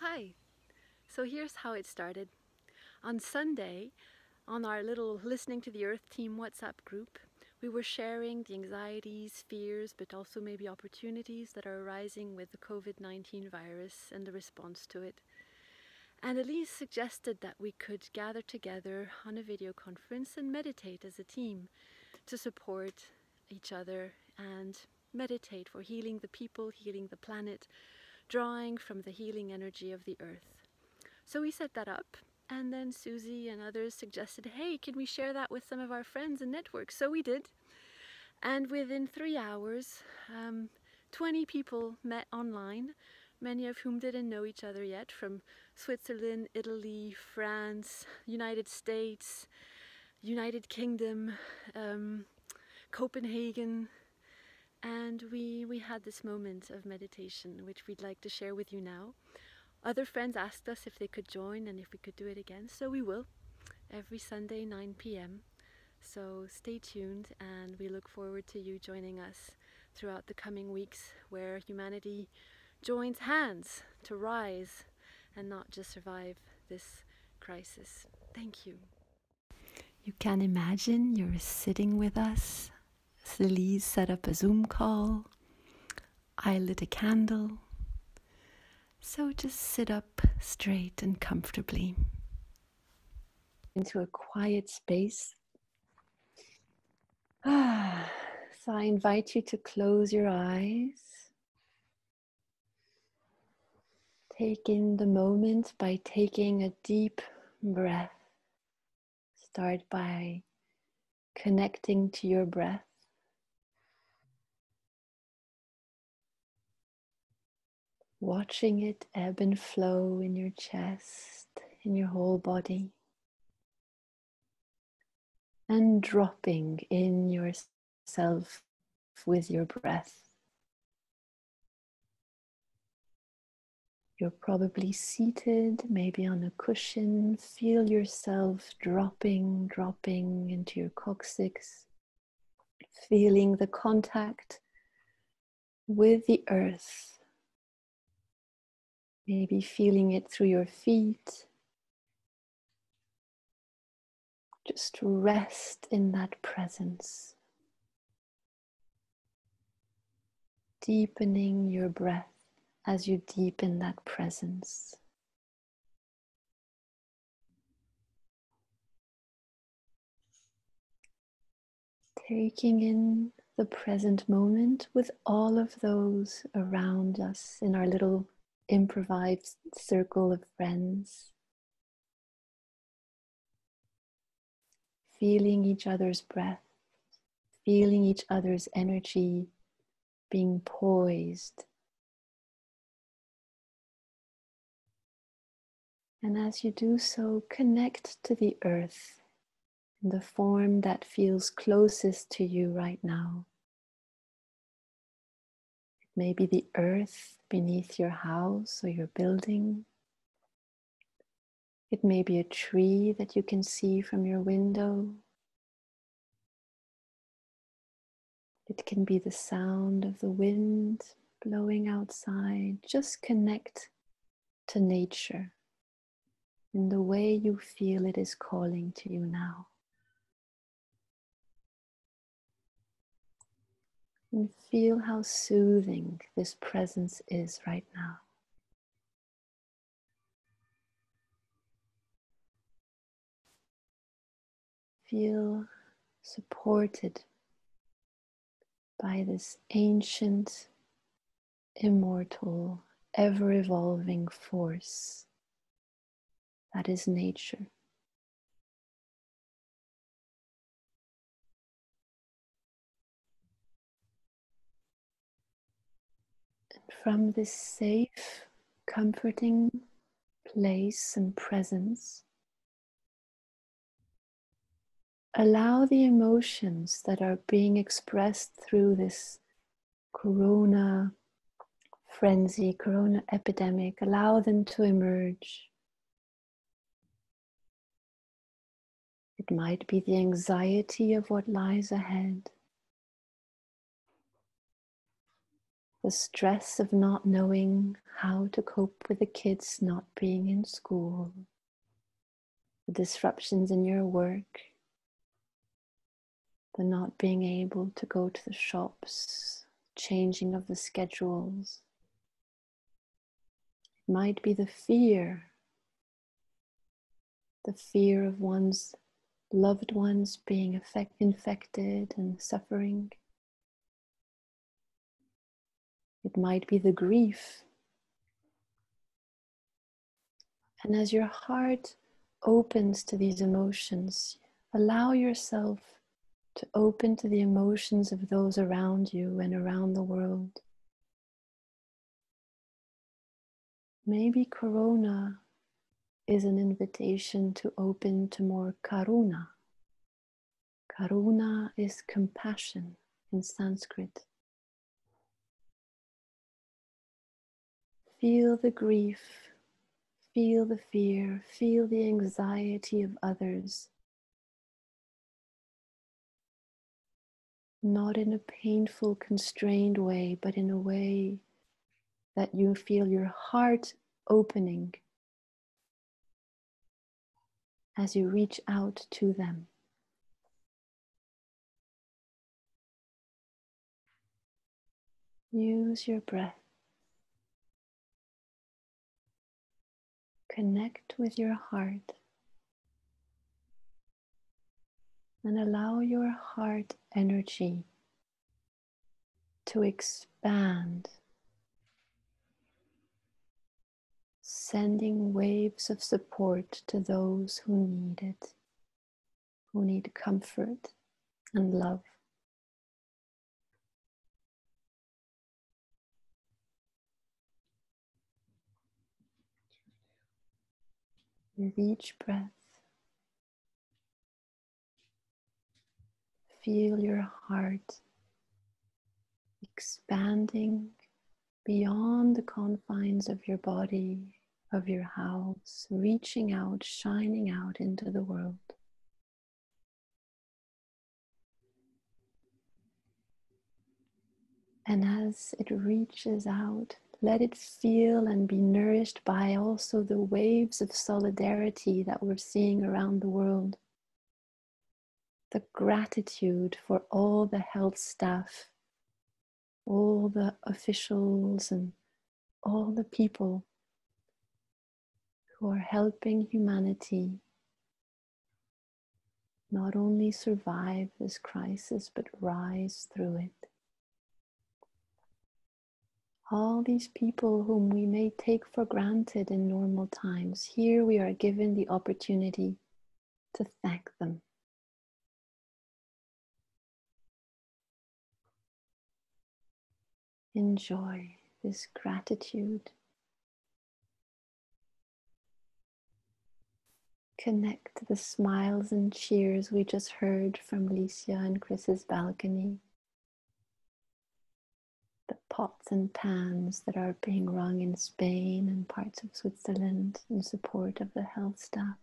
Hi. So here's how it started. On Sunday, on our little Listening to the Earth team WhatsApp group, we were sharing the anxieties, fears, but also maybe opportunities that are arising with the COVID-19 virus and the response to it. And Elise suggested that we could gather together on a video conference and meditate as a team to support each other and meditate for healing the people, healing the planet, drawing from the healing energy of the earth. So we set that up, and then Susie and others suggested, hey, can we share that with some of our friends and networks? So we did. And within 3 hours, 20 people met online, many of whom didn't know each other yet, from Switzerland, Italy, France, United States, United Kingdom, Copenhagen. And we had this moment of meditation, which we'd like to share with you now. Other friends asked us if they could join and if we could do it again, so we will, every Sunday 9 p.m. So stay tuned, and we look forward to you joining us throughout the coming weeks, where humanity joins hands to rise and not just survive this crisis. Thank you. You can imagine you're sitting with us. Elise set up a Zoom call. I lit a candle. So just sit up straight and comfortably into a quiet space. So I invite you to close your eyes. Take in the moment by taking a deep breath. Start by connecting to your breath. Watching it ebb and flow in your chest, in your whole body. And dropping in yourself with your breath. You're probably seated, maybe on a cushion. Feel yourself dropping into your coccyx. Feeling the contact with the earth. Maybe feeling it through your feet. Just rest in that presence. Deepening your breath as you deepen that presence. Taking in the present moment with all of those around us in our little improvised circle of friends. Feeling each other's breath, feeling each other's energy, being poised. And as you do so, connect to the earth in the form that feels closest to you right now. It may be the earth beneath your house or your building. It may be a tree that you can see from your window. It can be the sound of the wind blowing outside. Just connect to nature in the way you feel it is calling to you now. And feel how soothing this presence is right now. Feel supported by this ancient, immortal, ever-evolving force that is nature. And from this safe, comforting place and presence, allow the emotions that are being expressed through this corona frenzy, corona epidemic, allow them to emerge. It might be the anxiety of what lies ahead, the stress of not knowing how to cope with the kids not being in school, the disruptions in your work, the not being able to go to the shops, changing of the schedules. It might be the fear of one's loved ones being infected and suffering. It might be the grief. And as your heart opens to these emotions, allow yourself to open to the emotions of those around you and around the world. Maybe Corona is an invitation to open to more karuna. Karuna is compassion in Sanskrit. Feel the grief, feel the fear, feel the anxiety of others. Not in a painful, constrained way, but in a way that you feel your heart opening as you reach out to them. Use your breath. Connect with your heart and allow your heart energy to expand, sending waves of support to those who need it, who need comfort and love. With each breath, feel your heart expanding beyond the confines of your body, of your house, reaching out, shining out into the world. And as it reaches out, let it feel and be nourished by also the waves of solidarity that we're seeing around the world. The gratitude for all the health staff, all the officials, and all the people who are helping humanity not only survive this crisis, but rise through it. All these people whom we may take for granted in normal times, here we are given the opportunity to thank them. Enjoy this gratitude. Connect to the smiles and cheers we just heard from Licia and Chris's balcony. The pots and pans that are being rung in Spain and parts of Switzerland in support of the health staff.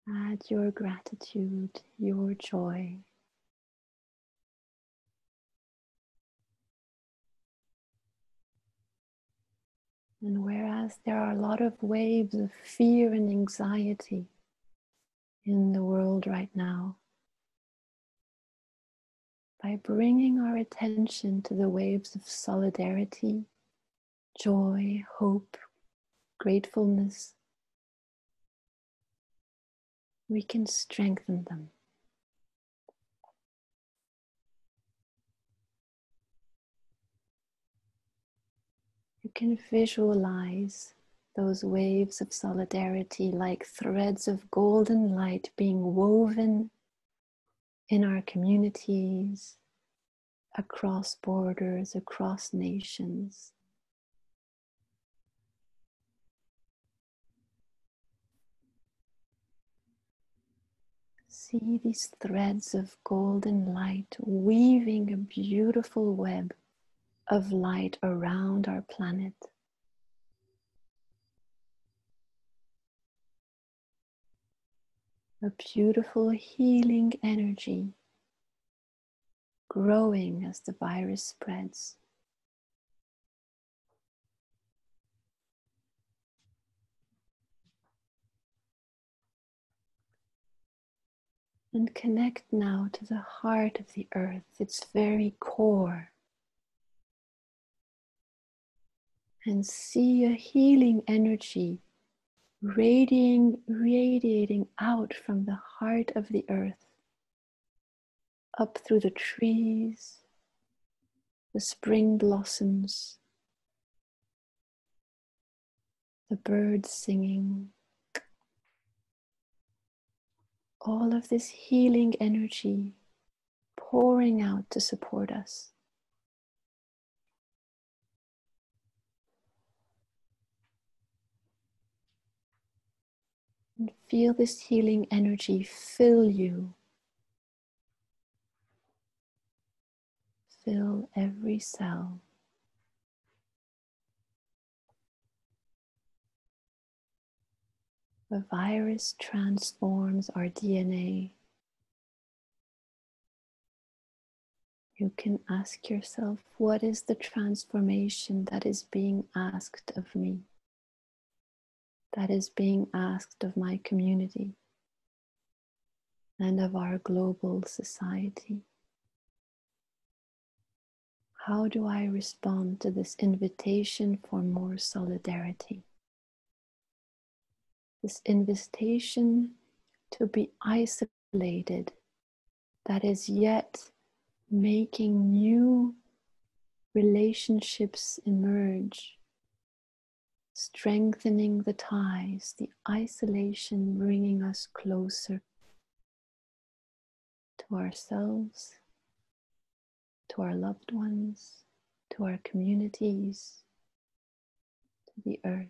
Add your gratitude, your joy. And whereas there are a lot of waves of fear and anxiety in the world right now, by bringing our attention to the waves of solidarity, joy, hope, gratefulness, we can strengthen them. You can visualize those waves of solidarity like threads of golden light being woven in our communities, across borders, across nations. See these threads of golden light weaving a beautiful web of light around our planet. a beautiful healing energy growing as the virus spreads. And connect now to the heart of the earth, its very core. And see a healing energy radiating out from the heart of the earth, up through the trees, the spring blossoms, the birds singing. All of this healing energy pouring out to support us. And feel this healing energy fill you. Fill every cell. The virus transforms our DNA. You can ask yourself, what is the transformation that is being asked of me? That is being asked of my community and of our global society? How do I respond to this invitation for more solidarity? This invitation to be isolated, that is yet making new relationships emerge, strengthening the ties, the isolation bringing us closer to ourselves, to our loved ones, to our communities, to the earth.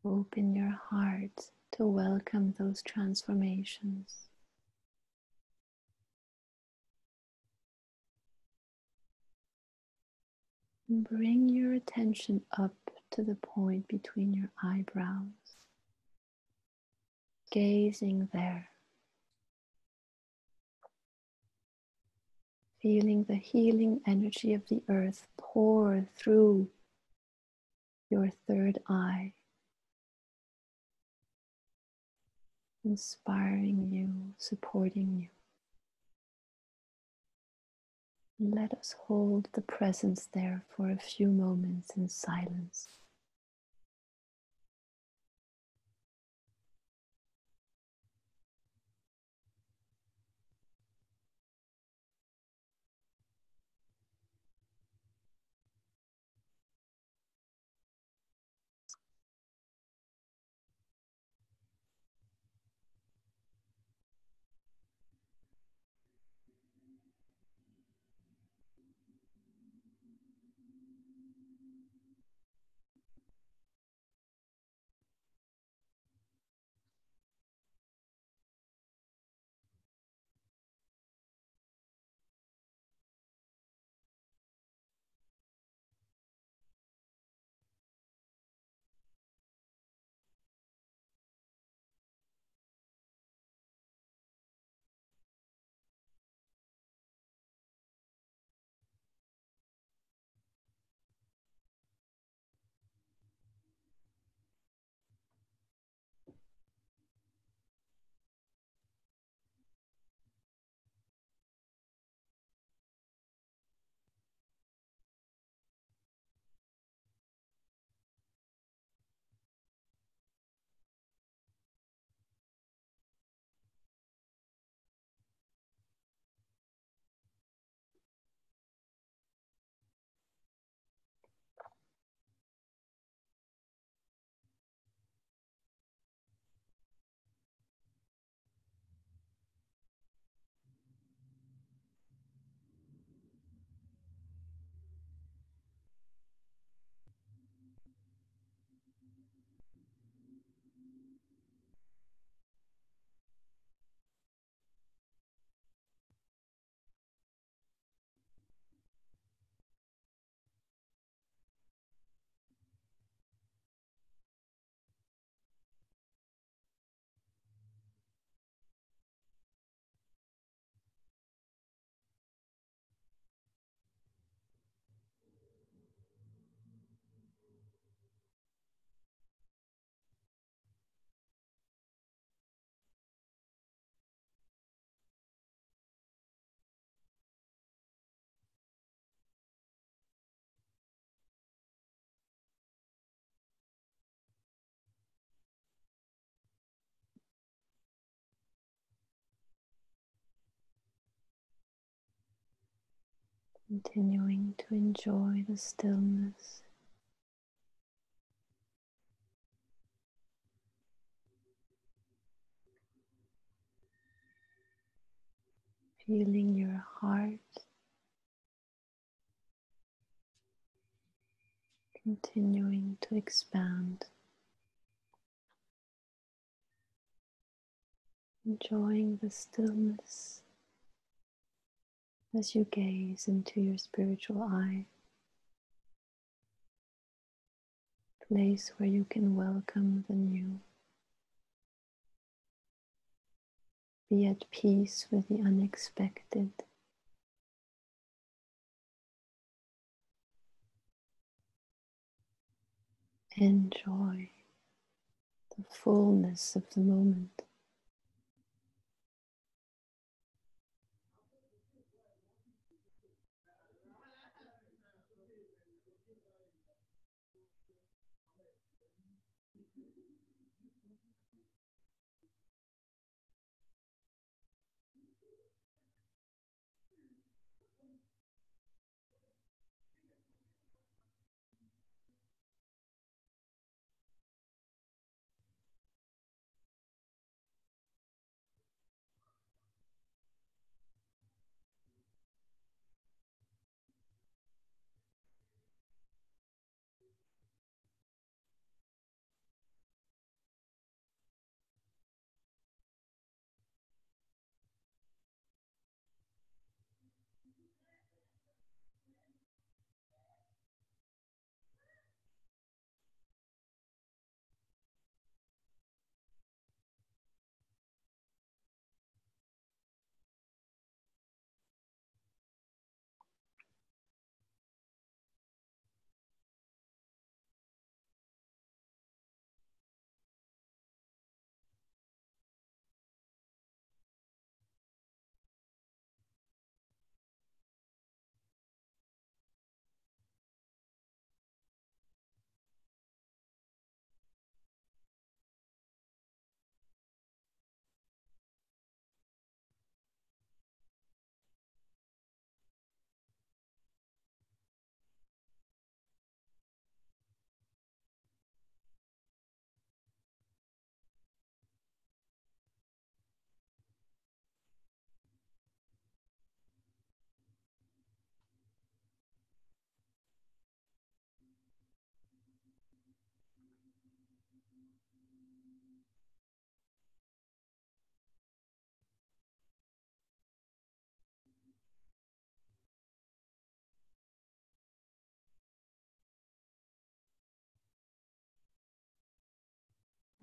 Open your heart to welcome those transformations. Bring your attention up to the point between your eyebrows, gazing there, feeling the healing energy of the earth pour through your third eye, inspiring you, supporting you. Let us hold the presence there for a few moments in silence. Continuing to enjoy the stillness, feeling your heart continuing to expand, enjoying the stillness as you gaze into your spiritual eye, place where you can welcome the new, be at peace with the unexpected. Enjoy the fullness of the moment.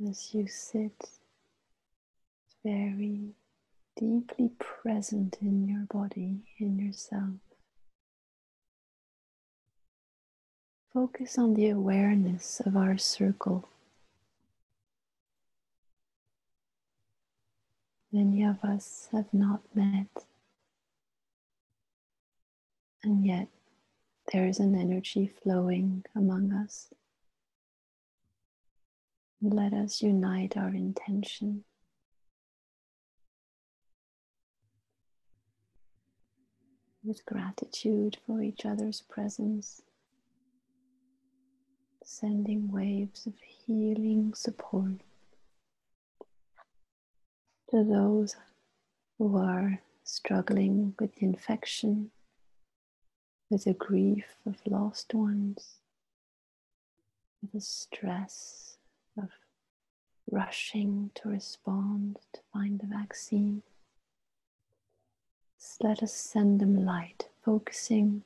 As you sit very deeply present in your body, in yourself, focus on the awareness of our circle. Many of us have not met, and yet there is an energy flowing among us. Let us unite our intention with gratitude for each other's presence, sending waves of healing support to those who are struggling with the infection, with the grief of lost ones, with the stress of rushing to respond to find the vaccine. Let us send them light, focusing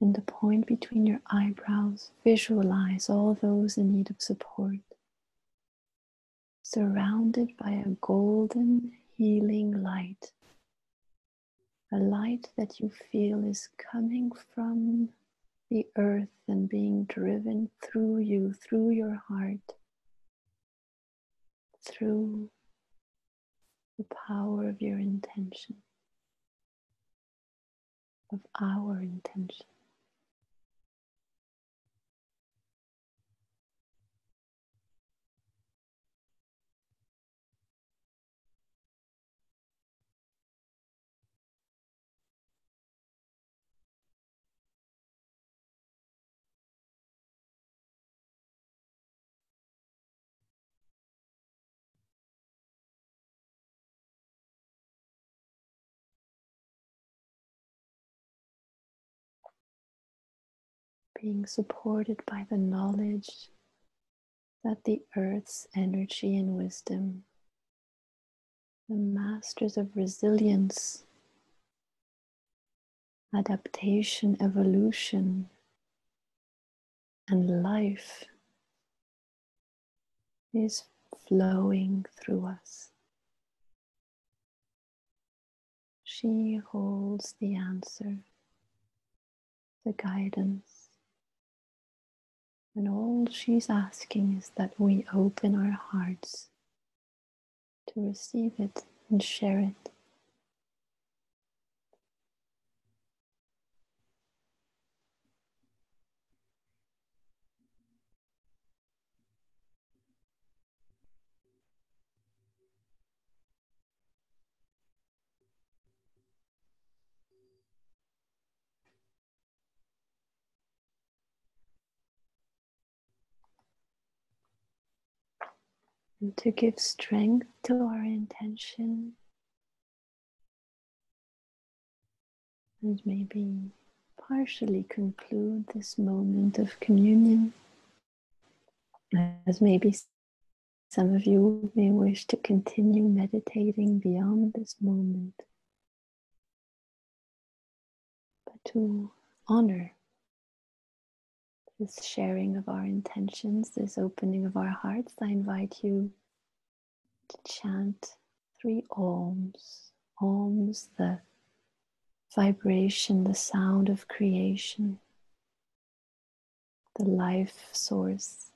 in the point between your eyebrows. Visualize all those in need of support, surrounded by a golden healing light, a light that you feel is coming from the earth and being driven through you, through your heart, through the power of your intention, of our intention. being supported by the knowledge that the earth's energy and wisdom, the masters of resilience, adaptation, evolution, and life, is flowing through us. She holds the answer, the guidance, and all she's asking is that we open our hearts to receive it and share it. And to give strength to our intention, and maybe partially conclude this moment of communion, as maybe some of you may wish to continue meditating beyond this moment, but to honor this sharing of our intentions, this opening of our hearts, I invite you to chant 3 Oms. Oms, the vibration, the sound of creation, the life source.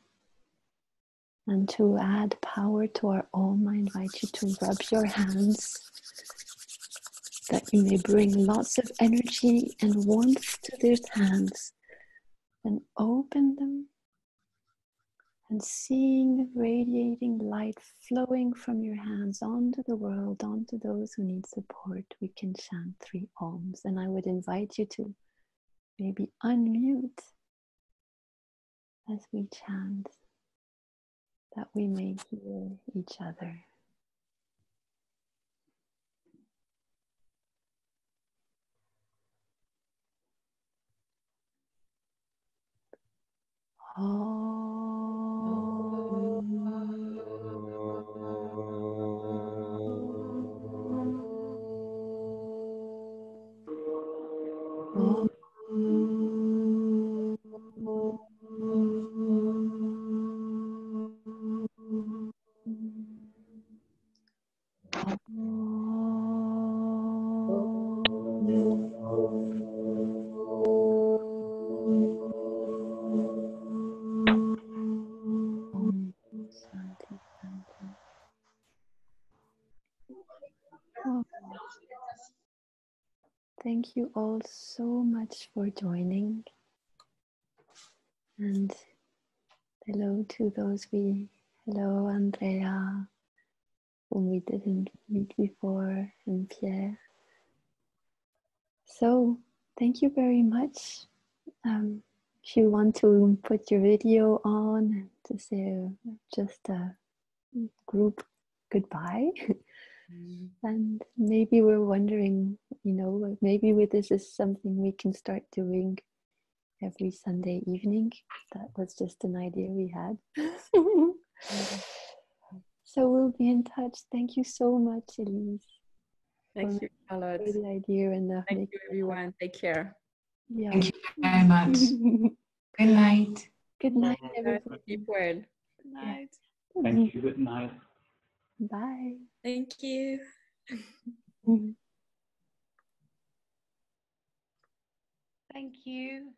And to add power to our Om, I invite you to rub your hands that you may bring lots of energy and warmth to these hands, and open them and seeing radiating light flowing from your hands onto the world, onto those who need support. We can chant 3 Oms, and I would invite you to maybe unmute as we chant, that we may hear each other. Shanti, Shanti. Oh, thank you all so much for joining. And hello to those hello Andrea, whom we didn't meet before, and Pierre. So thank you very much. If you want to put your video on to say just a group goodbye. And maybe we're wondering, maybe this is something we can start doing every Sunday evening. That was just an idea we had. So we'll be in touch. Thank you so much, Elise. Thank you, Charlotte. For the idea and thank you, everyone. Take care. Yeah. Thank you very much. Good night. Good night, everybody. Keep well. Good night. Thank you. Good night. Bye. Thank you. Thank you.